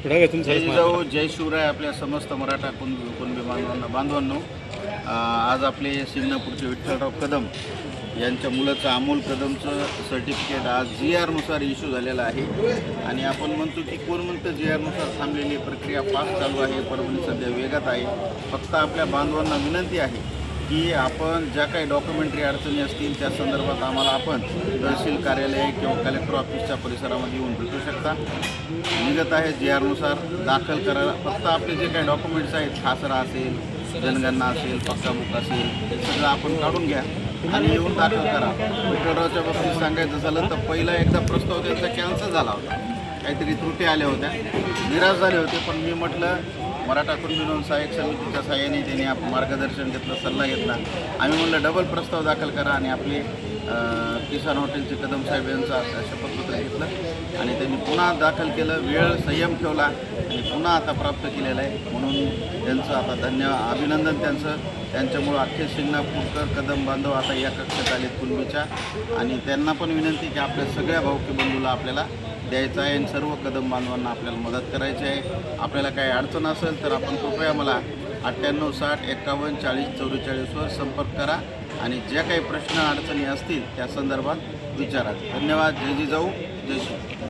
जय जिजाऊ जय शिवराय आपल्या समस्त मराठा कुणबी बांधवांनो, आज आपले सिंगणापूरचे विठ्ठलराव कदम यांच्या मुलाचं अमोल कदमचं सर्टिफिकेट आज GR नुसार इश्यू झालेलं आहे. आणि आपण म्हणतो की कोण म्हणतं GR नुसार थांबलेली प्रक्रिया फास्ट चालू आहे, परभणी सध्या वेगात आहे. फक्त आपल्या बांधवांना विनंती आहे की आपण ज्या काही डॉक्युमेंटरी अडचणी असतील त्या संदर्भात आम्हाला आपण तहसील कार्यालय किंवा कलेक्टर ऑफिसच्या परिसरामध्ये येऊन भेटू शकता. निघत आहे GR नुसार दाखल करायला. फक्त आपले जे काही डॉक्युमेंट्स आहेत, खासरा असेल, जनगणना असेल, पक्का बुक असेल, हे सगळं आपण काढून घ्या आणि येऊन दाखल करा. विठ्ठलरावच्या बाबतीत सांगायचं झालं तर पहिला एकदा प्रस्ताव त्यांचा कॅन्सल झाला होता, काहीतरी त्रुटी आल्या होत्या, निराश झाले होते. पण मी म्हटलं मराठा कुणबी नोंद सहाय्यक समितीच्या सहाय्याने त्यांनी आपण मार्गदर्शन घेतलं, सल्ला घेतला. आम्ही म्हटलं डबल प्रस्ताव दाखल करा आणि आपले किसान हॉटेलचे कदम साहेब यांचं शपथपत्र घेतलं आणि त्यांनी पुन्हा दाखल केलं. वेळ संयम ठेवला आणि पुन्हा आता प्राप्त केलेलं आहे. म्हणून त्यांचं आता अभिनंदन त्यांच्यामुळं अख्खे सिंगणापूरकर कदम बांधव आता या कक्षात आलेत कुणबीच्या. आणि त्यांना पण विनंती की आपल्या सगळ्या भाऊकी बंधूला आपल्याला द्यायचं आहे आणि सर्व कदम बांधवांना आपल्याला मदत करायची आहे. आपल्याला काही अडचण असेल तर आपण कृपया मला 98 60 51 40 44वर संपर्क करा आणि ज्या काही प्रश्न अडचणी असतील त्या संदर्भात विचारा. धन्यवाद. जय जिजाऊ जय शिव.